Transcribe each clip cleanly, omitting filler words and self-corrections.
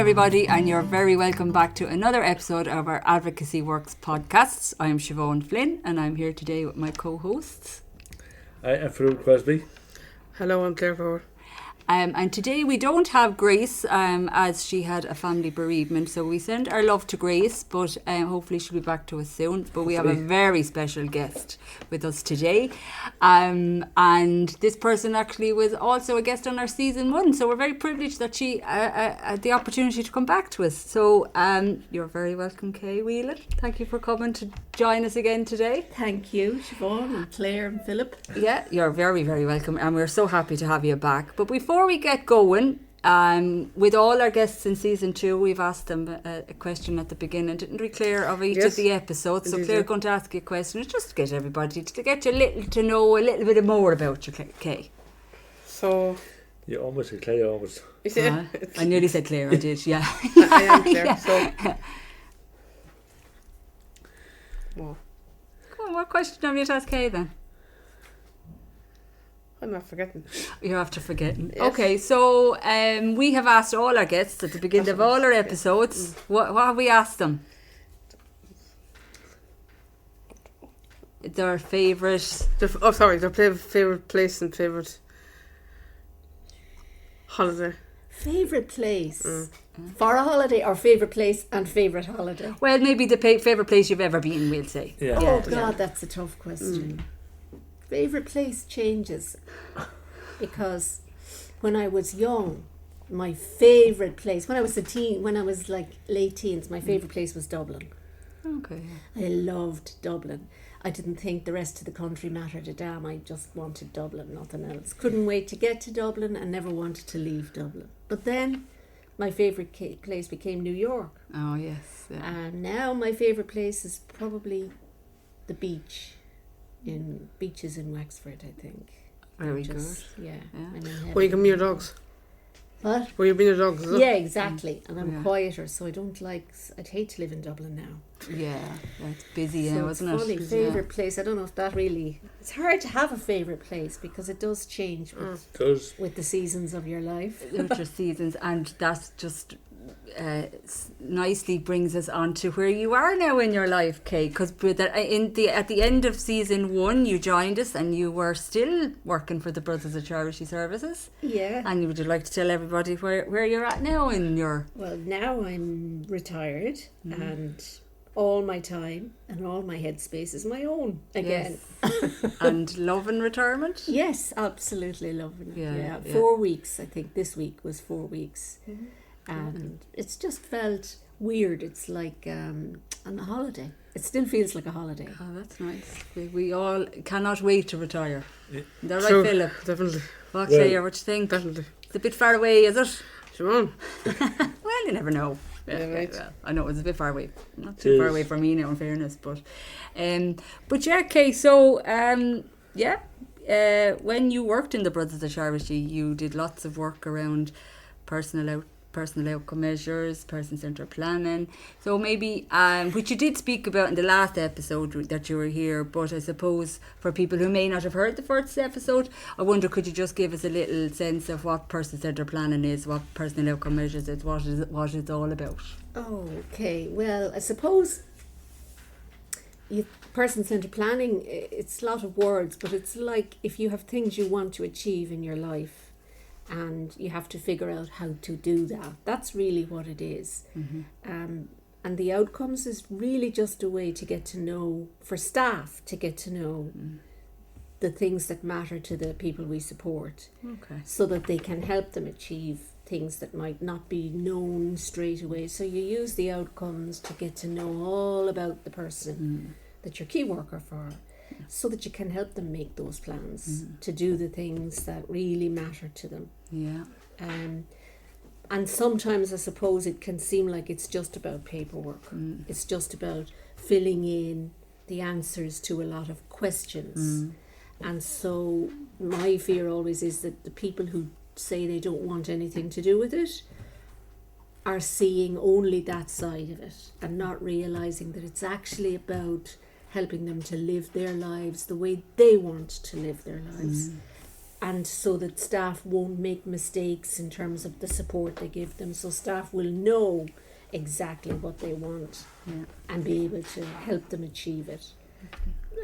everybody, and you're very welcome back to another episode of our Advocacy Works podcasts. I'm Siobhan Flynn, and I'm here today with my co-hosts. Hi, I'm Philip Crosby. Hello, I'm Claire Power. And today we don't have Grace as she had a family bereavement, so we send our love to Grace, but hopefully she'll be back to us soon. But we have a very special guest with us today, and this person actually was also a guest on our season 1, so we're very privileged that she had the opportunity to come back to us. So you're very welcome, Kay Whelan. Thank you for coming to join us again today. Thank you, Siobhan and Claire and Philip. Yeah, you're very, very welcome, and we're so happy to have you back. But before we get going, with all our guests in season 2, we've asked them a question at the beginning, didn't we, Claire, of each of the episodes? So Claire's going to ask you a question. It's just to get everybody to get you to know a little bit more about you, Kay. So You almost said Claire, almost. I nearly said Claire, I did, yeah. I am Claire. Yeah. So well, Come on, what question have you to ask Kay then? I'm not forgetting. You're after forgetting. Yes. Okay, so we have asked all our guests at the beginning of all our episodes, what have we asked them? Their favourite... Their favourite place and favourite holiday. Favourite place for a holiday, or favourite place and favourite holiday? Well, maybe the favourite place you've ever been, we'll say. Yeah. Oh God, that's a tough question. Favourite place changes because when I was young, my favourite place, when I was like late teens, my favourite place was Dublin. Okay. I loved Dublin. I didn't think the rest of the country mattered a damn. I just wanted Dublin, nothing else. Couldn't wait to get to Dublin and never wanted to leave Dublin. But then my favourite place became New York. Oh, yes. Yeah. And now my favourite place is probably the beaches in Wexford, I think. Very Yeah. Yeah. I'm in heaven. Where you can meet your dogs. What? Where you been your dogs, is it? Yeah, exactly. And I'm Yeah. quieter, so I'd hate to live in Dublin now. Yeah, it's busy So now, it's isn't it? funny, favourite place. I don't know if that really... It's hard to have a favourite place because it does change with the seasons of your life. Winter seasons, and that just nicely brings us on to where you are now in your life, Kay, because at the end of season 1 you joined us and you were still working for the Brothers of Charity Services. Yeah. And would you like to tell everybody where you're at now in your... Well, now I'm retired and all my time and all my headspace is my own again. Yes. And loving retirement? Yes, absolutely loving it. Yeah, Yeah, yeah. 4 weeks. I think this week was 4 weeks. And it's just felt weird. It's like on a holiday. It still feels like a holiday. Oh, that's nice. We all cannot wait to retire. Yeah. Is that right, True, Philip? definitely. What, Well, Claire, what do you think? Definitely. It's a bit far away, is it? Siobhan. Well, you never know. Yeah, right. Well, I know it's a bit far away. Not too far away from me now, in fairness. But yeah, Kay, so, when you worked in the Brothers of Charity, you did lots of work around personal outcome measures, person-centred planning. So maybe, which you did speak about in the last episode that you were here, but I suppose for people who may not have heard the first episode, I wonder, could you just give us a little sense of what person-centred planning is, what personal outcome measures is, what it's all about? Okay, well, I suppose person-centred planning, it's a lot of words, but it's like if you have things you want to achieve in your life, and you have to figure out how to do that. That's really what it is. And the outcomes is really just a way to get to know, for staff, to get to know the things that matter to the people we support. Okay. So that they can help them achieve things that might not be known straight away. So you use the outcomes to get to know all about the person that you're key worker for, so that you can help them make those plans to do the things that really matter to them. Yeah. And sometimes I suppose it can seem like it's just about paperwork. It's just about filling in the answers to a lot of questions. And so my fear always is that the people who say they don't want anything to do with it are seeing only that side of it and not realising that it's actually about helping them to live their lives the way they want to live their lives. and so that staff won't make mistakes in terms of the support they give them. So staff will know exactly what they want and be able to help them achieve it.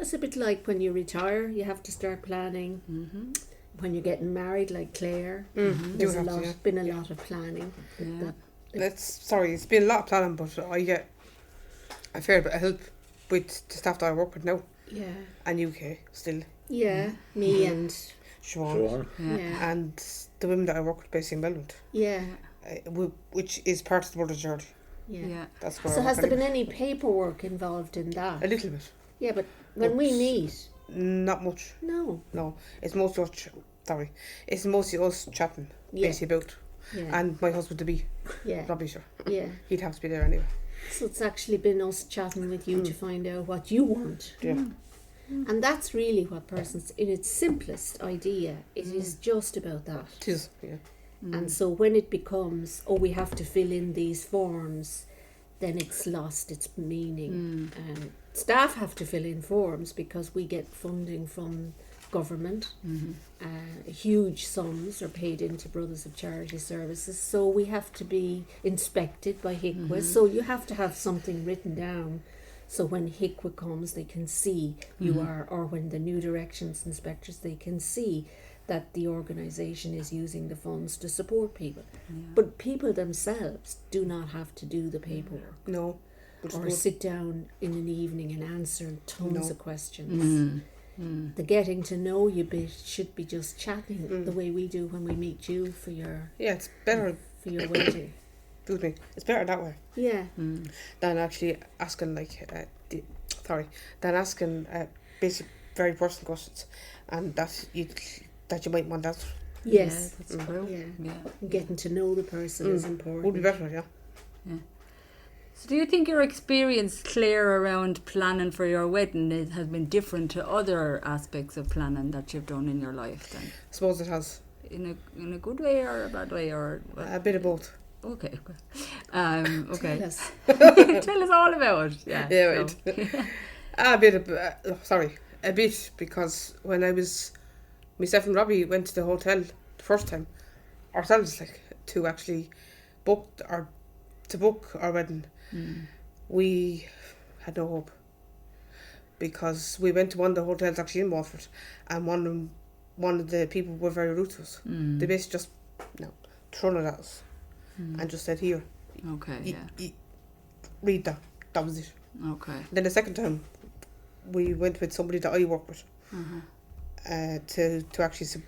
It's a bit like when you retire, you have to start planning. When you're getting married, like Claire, there's been a lot of planning. It's been a lot of planning, but I get a fair bit of help with the staff that I work with now. Yeah. And UK still. Yeah, me and Siobhan. yeah. And the women that I work with based in Melbourne. Yeah. Which is part of the Brother's Journey. Yeah. That's where So I has work there been anyway. any paperwork involved in that? A little bit. Yeah, but when we meet, Not much. no. No. It's mostly us chatting basically about. Yeah. And my husband to be. Yeah. Robbie, sure. Yeah. He'd have to be there anyway. So it's actually been us chatting with you to find out what you want. Yeah. And that's really what persons, in its simplest idea, it is just about that. It is, yeah. And so when it becomes, we have to fill in these forms, then it's lost its meaning. Staff have to fill in forms because we get funding from government. Huge sums are paid into Brothers of Charity Services, so we have to be inspected by HICWA. So you have to have something written down, so when HICWA comes they can see you are, or when the new directions inspectors, they can see that the organisation is using the funds to support people. But people themselves do not have to do the paperwork. No. Or sit down in an evening and answer tons of questions. The getting to know you bit should be just chatting the way we do when we meet you for your it's better for your wedding. Excuse me. It's better that way Yeah. than actually asking basic, very personal questions, and that you might want answered. Yes. That's true. Yeah. Getting to know the person is important. Would be better, yeah. So do you think your experience, Claire, around planning for your wedding has been different to other aspects of planning that you've done in your life then? I suppose it has. In a good way or a bad way, or A bit of both. Okay. Okay. Tell us. Tell us all about it. Yeah. Right. A bit, because when I was, myself and Robbie went to the hotel the first time ourselves, to actually book our wedding. We had no hope, because we went to one of the hotels actually in Watford, and one of the people were very rude to us. They basically just thrown it at us and just said, "Here, Okay. read that." That was it. Okay. Then the second time, we went with somebody that I work with to actually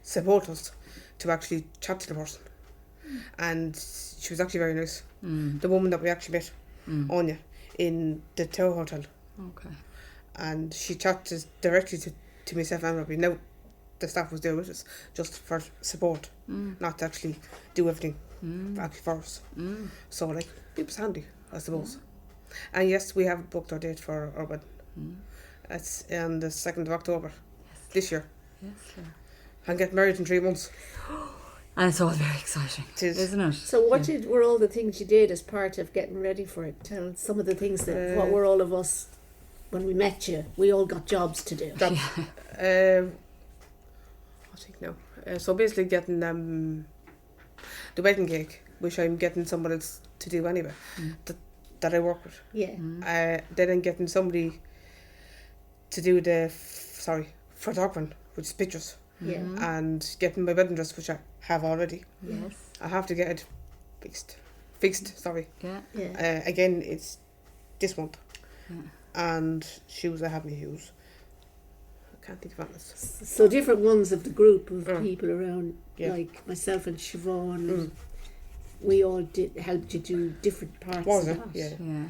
support us, to actually chat to the person, and she was actually very nice. The woman that we actually met, Anya, in the Tower Hotel. Okay. And she chatted directly to myself and Robbie. Now, the staff was there with us just for support, not to actually do everything actually for us. So, it was handy, I suppose. And yes, we have booked our date for our wedding. It's on the 2nd of October this year. Yes, sure. And get married in 3 months. And it's all very exciting, It is. isn't it? So what were all the things you did as part of getting ready for it? Tell some of the things that, what were all of us, when we met you, we all got jobs to do. I think now. So basically getting the wedding cake, which I'm getting someone else to do anyway, that I work with. Yeah. Then I'm getting somebody to do the photographing, which is pictures. Yeah. And getting my wedding dress, which I have already. Yes. I have to get it fixed, sorry. Yeah. Yeah. Again, it's this month. And shoes, I have my shoes. I can't think of others. So different ones of the group of people around, Yeah. like myself and Siobhan, we all helped you do different parts Was of it? that. Yeah.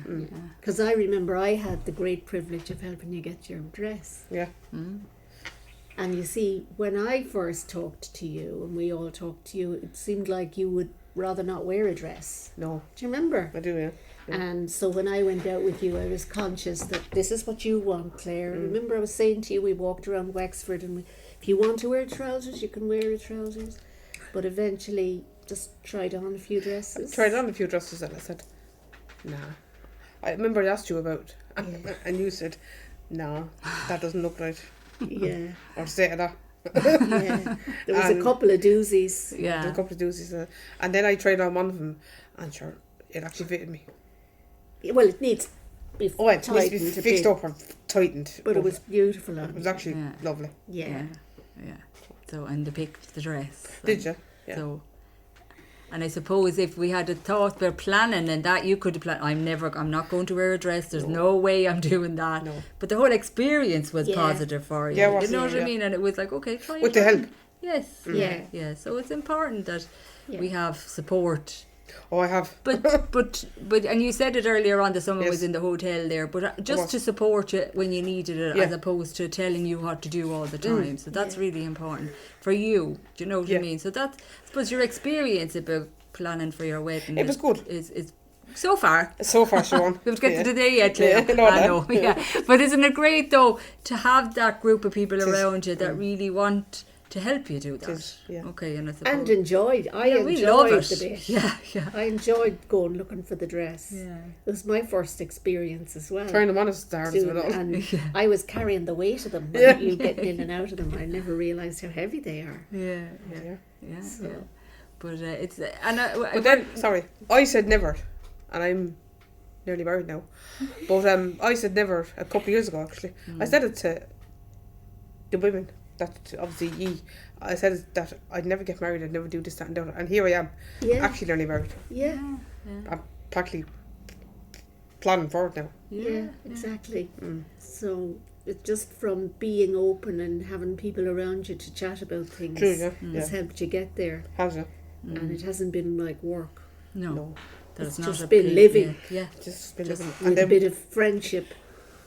Because I remember I had the great privilege of helping you get your dress. Yeah. And you see, when I first talked to you, and we all talked to you, it seemed like you would rather not wear a dress. No. Do you remember? I do, yeah. And so when I went out with you, I was conscious that this is what you want, Claire. Remember I was saying to you, we walked around Wexford, and if you want to wear trousers, you can wear trousers. But eventually, just tried on a few dresses. Tried on a few dresses and I said, nah. I remember I asked you about and you said, no, that doesn't look right. Yeah. Or say that. Yeah. There was a And- couple of doozies. There's a Yeah. couple of doozies. And then I tried on one of them, and sure, it actually fitted me. Well, it needs to be Oh, it needs to be tightened a fixed bit, up or tightened. but it was beautiful. It was actually Yeah. lovely. Yeah. Yeah. So, and they picked the dress. Did you? Yeah. So, and I suppose if we had a thought about planning and that, you could have planned, I'm not going to wear a dress, there's no way I'm doing that. No. But the whole experience was Yeah. positive for you. Yeah, it was, you know what yeah. I mean? And it was like, okay, try With it the on. help. Yes. Yeah. Yeah. So it's important that Yeah. we have support. Oh, I have. But and you said it earlier on that someone Yes. was in the hotel there, but just was. to support you when you needed it, Yeah. as opposed to telling you what to do all the time. So that's Yeah. really important for you. Do you know what I Yeah. mean? So that's, I suppose, your experience about planning for your wedding. It was good. Is so far. So far, Siobhan. We have to get Yeah. to the day yet, Claire. Yeah, I know I that. know, yeah. But isn't it great though to have that group of people It is. around you that really want to help you do that? is, yeah. Okay, and I suppose And enjoyed. I yeah, we love enjoyed it. the bit. Yeah, yeah. I enjoyed going looking for the dress. Yeah. It was my first experience as well. Trying them on is the hardest of doing it it, all. and I was carrying the weight of them. Yeah. You getting in and out of them. I never realised how heavy they are. Yeah, Yeah. yeah. So- Yeah. But it's and But then, sorry, I said never, and I'm nearly married now. But I said never a couple of years ago. Actually, I said it to the women that obviously I said that I'd never get married. I'd never do this, that, and the other. And here I am, Yeah. actually nearly married. Yeah. I'm practically planning for it now. Yeah. Exactly. Mm. So it's just from being open and having people around you to chat about things True, yeah, has helped you get there, Has it? and it hasn't been like work. no, No, that's It's not just a been big- living. Yeah, just been Just living. With And a then bit of friendship.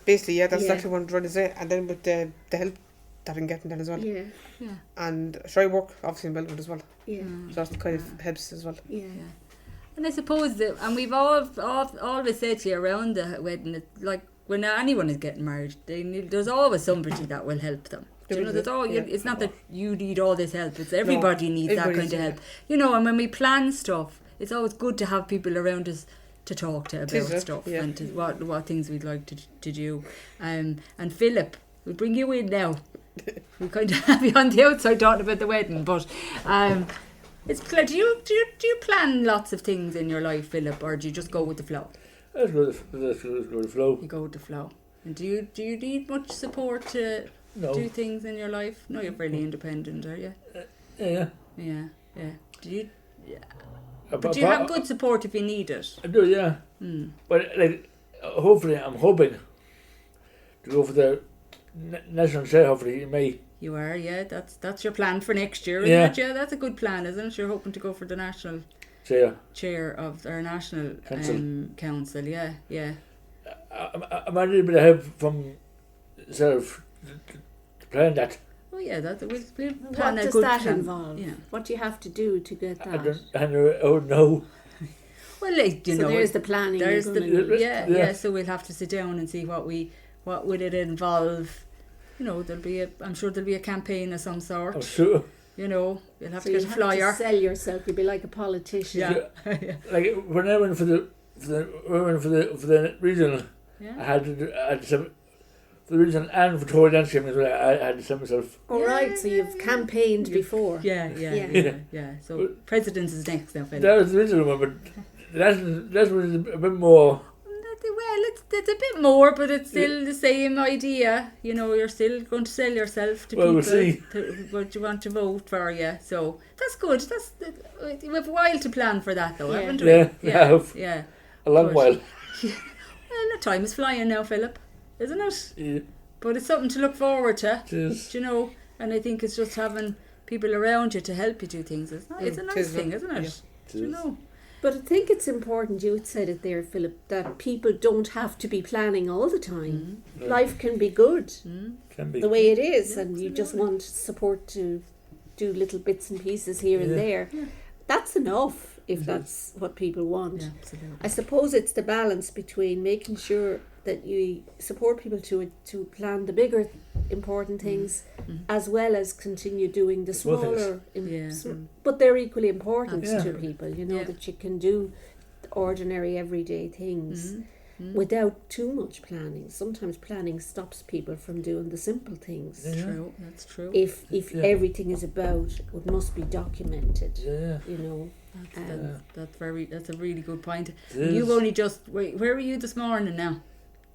basically, yeah, that's Yeah. exactly what I'm trying to say. And then with the help that I'm getting then as well. Yeah. yeah, And sure, I work obviously in Melbourne as well, Yeah. so that kind of helps as well. Yeah. And I suppose that, and we've always said to you around the wedding, it's like when anyone is getting married, there's always somebody that will help them. Do you know, there's all, Yeah. it's not that you need all this help, it's everybody needs that everybody kind of needs it, help. You know, and when we plan stuff, it's always good to have people around us to talk to about is, stuff yeah. and to what things we'd like to do. And Philip, we'll bring you in now. We kind of have you on the outside talking about the wedding, but it's do you plan lots of things in your life, Philip, or do you just go with the flow? That's good. That's good. Good flow. You go with the flow. And do you need much support to No. do things in your life? No, you're fairly independent, are you? Yeah. Yeah, yeah. Do you? But But do you have good support if you need it? I do, yeah. Mm. But like, hopefully, I'm hoping to go for the national share. Hopefully, in May. You are, yeah. That's your plan for next year, isn't Yeah. it? Yeah, that's a good plan, isn't it? You're hoping to go for the national Share. chair of our national council. Yeah, yeah. I'm a little bit of help from self to plan that. Oh yeah, we'll What plan a does good that plan. involve? Yeah. What do you have to do to get I that? don't know. Well, like, you So know, there's the planning. there's you're the gonna do. yeah. So we'll have to sit down and see what would it involve. You know, I'm sure there'll be a campaign of some sort. I'm sure. You know, you'll have So to you get a have flyer. to sell yourself. You'll be like a politician. Yeah. Like when I went for the regional, I Yeah. had some for the regional and for Tory dance game as well. I had to send myself. All right. So you've campaigned before. Yeah. So presidents is next now, Philip. That was the regional one, but that was a bit more. Well, it's a bit more, but it's still the same idea. You know, you're still going to sell yourself to Well, people we'll see. what you want to vote for. Yeah, so that's good. We have a while to plan for that, though, Yeah. haven't we? Yeah, we have. Yeah. A long Good. while. Well, the time is flying now, Philip, isn't it? Yeah, But it's something to look forward to. it is. Do you know? And I think it's just having people around you to help you do things. It's a it nice is, thing, isn't it? yeah. Do you know? But I think it's important, you said it there, Philip, that people don't have to be planning all the time. No. Life can be good Can be. the way it is, Yeah, and you just absolutely. want support to do little bits and pieces here and Yeah. there. Yeah. That's enough if Mhm. that's what people want. Yeah, absolutely. I suppose it's the balance between making sure that you support people to plan the bigger important things Mhm. as well as continue doing the Small things. smaller Yeah. but they're equally important Yeah. to people, you know, Yeah. that you can do ordinary everyday things. Mhm. without too much planning. Sometimes planning stops people from doing the simple things. Yeah. True, that's true. If Yeah. everything is about, it must be documented. Yeah. You know. That's a really good point. It is. You've only just where were you this morning now?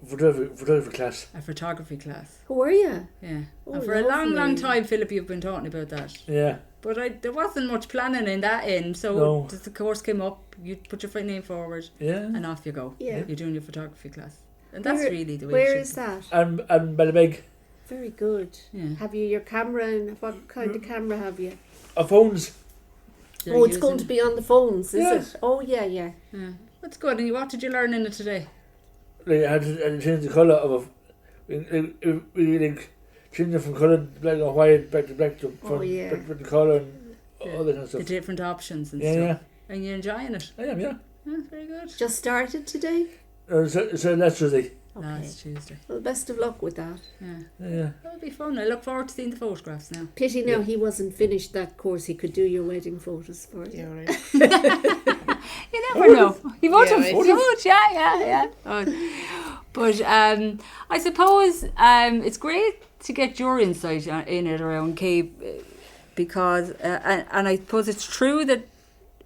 Photography class. A photography class. Who are you? Yeah. Oh, And for a long lovely. time, Philip, you've been talking about that. Yeah. But there wasn't much planning in that end. So No. the course came up, you put your name forward, Yeah. and off you go. Yeah. You're doing your photography class. And that's Where- really the way Where it is should that? And Ballybeg. Very good. be. Yeah. Have you your camera, and what kind of camera have you? Our phones. You're Oh, it's going to using- be on the phones, is Yeah. it? Oh, yeah. Yeah. That's good. And what did you learn in it today? Like, I had to change the colour of we like change it from colour black and white back to black to Oh, yeah. back to colour and all that kind of The stuff. different options and Yeah, stuff. yeah. And you're enjoying it. I am, yeah. Yeah, very good. Just started today? So that's Tuesday. Okay. Last Tuesday. Well, best of luck with that. Yeah. Yeah. That'll be fun. I look forward to seeing the photographs now. Pity now Yeah. he wasn't finished that course. He could do your wedding photos for you. Yeah, right. You never know. He would Yeah, have. right. He would, yeah. But I suppose it's great to get your insight in it around Kay, because, and I suppose it's true that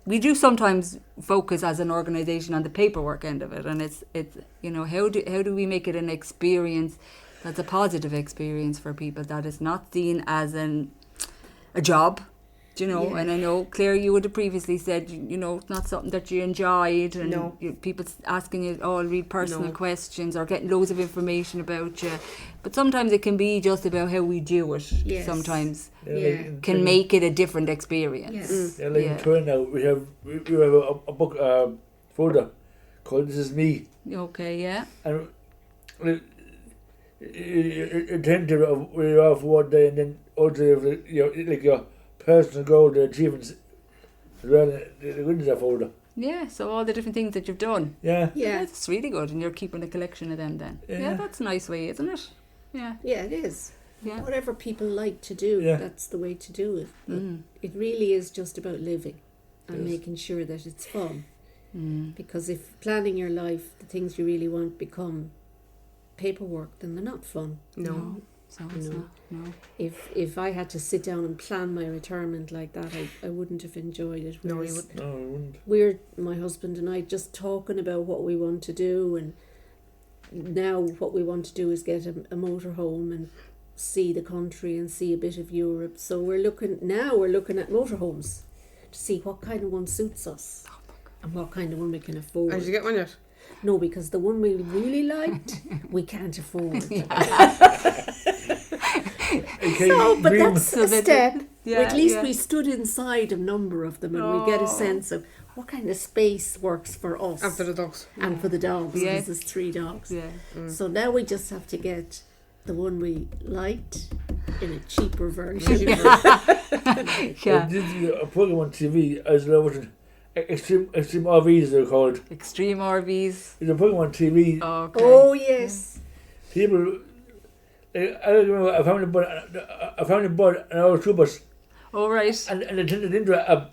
we do sometimes focus as an organisation on the paperwork end of it, and it's you know, how do we make it an experience that's a positive experience for people, that is not seen as a job. Do you know? Yeah. And I know, Claire, you would have previously said, you know, it's not something that you enjoyed, and No. people asking you all real personal No. questions or getting loads of information about you. But sometimes it can be just about how we do it. Yes. Sometimes Yeah. can make it a different experience. Yes. Yeah, like Yeah. in Turin now, we have a book folder called "This Is Me," Okay, yeah. and it tends to where you're off one day, and then also like your personal goal, the achievements as well. The good that folder. Yeah, so all the different things that you've done. Yeah. Yeah. That's really good, and you're keeping a collection of them then. Yeah. Yeah, that's a nice way, isn't it? Yeah. Yeah, it is. Yeah. Whatever people like to do, Yeah. that's the way to do it. Mm. It really is just about living and Yes. making sure that it's fun. Mm. Because if planning your life, the things you really want become paperwork, then they're not fun. No. So it's No. not. No. If I had to sit down and plan my retirement like that, I wouldn't have enjoyed it. No, you Whereas wouldn't. No, I wouldn't. We're, my husband and I, just talking about what we want to do, and now what we want to do is get a motorhome and see the country and see a bit of Europe. So we're looking at motorhomes to see what kind of one suits us and what kind of one we can afford. Did you get one yet? No, because the one we really liked, we can't afford. Okay, So, but dream. that's So a that- step. yeah, At least yeah. we stood inside a number of them, and we get a Oh. sense of what kind of space works for us And for the dogs. and for the dogs, because Yes. there's 3 dogs. Yeah. So now we just have to get the one we liked in a cheaper version. I Yeah. did a program on TV as well, watching Extreme RVs they're called. Extreme RVs. There's a program on TV. Okay. Oh yes. People, I remember I found a bud an old tour bus, All right. and it turned it into a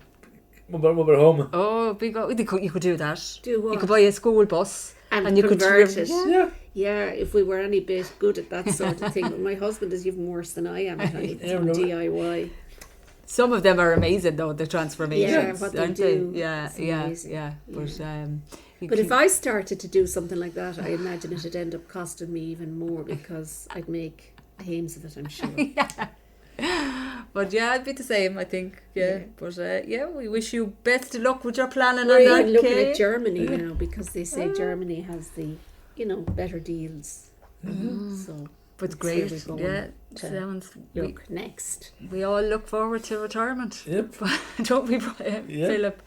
mobile home. Oh, big. You could do that. Do what? You could buy a school bus And you could convert it. Yeah. Yeah. Yeah, if we were any bit good at that sort of thing. But my husband is even worse than I am at anything Yeah, no. DIY. Some of them are amazing though, the transformations. Yeah, what they aren't do Yeah, is yeah, amazing. yeah. But But if I started to do something like that, I imagine it'd end up costing me even more, because I'd make hames of it, I'm sure. But yeah, it'd be the same, I think. Yeah. But yeah, we wish you best of luck with your planning We're on even that. looking Kay. at Germany now, because they say Germany has the, better deals. So But that's great. where we're going Yeah. to Sounds. look next. We all look forward to retirement. Yep. Don't we, Yeah. Philip?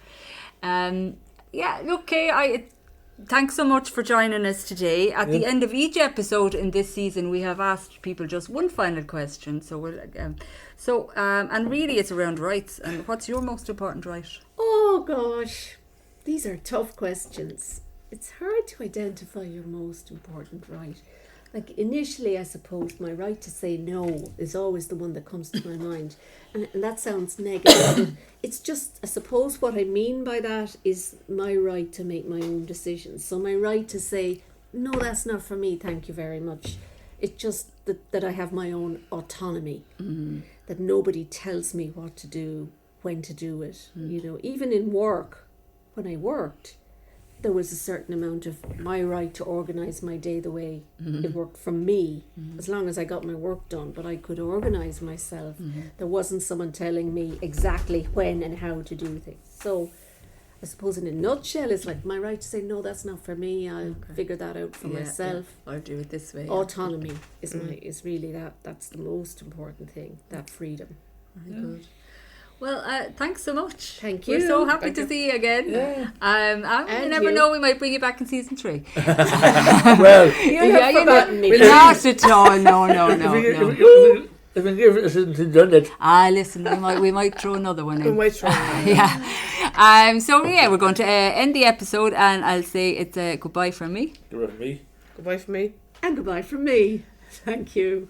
Yeah, look, Kay, thanks so much for joining us today. At the Yep. end of each episode in this season, we have asked people just one final question. So we'll, and really it's around rights. And what's your most important right? Oh gosh, these are tough questions. It's hard to identify your most important right. Like initially, I suppose my right to say no is always the one that comes to my mind. And that sounds negative, but it's just, I suppose what I mean by that is my right to make my own decisions. So my right to say, no, that's not for me, thank you very much. It's just that I have my own autonomy, that nobody tells me what to do, when to do it. You know, even in work, when I worked, there was a certain amount of my right to organise my day the way it worked for me, as long as I got my work done, but I could organise myself. There wasn't someone telling me exactly when and how to do things. So I suppose in a nutshell, it's like my right to say, no, that's not for me, I'll figure that out for myself. I'll do it this way. Autonomy is really that's the most important thing, that freedom. Very good. Well, thanks so much. Thank you. We're so happy to see you again. Yeah. And you never know, we might bring you back in season 3. Well, You have forgotten me. Not at all. No. if we give it since done it. Listen, we might throw another one We in. might try. So we're going to end the episode, and I'll say it's a goodbye from me. Goodbye from me. Goodbye from me. And goodbye from me. Thank you.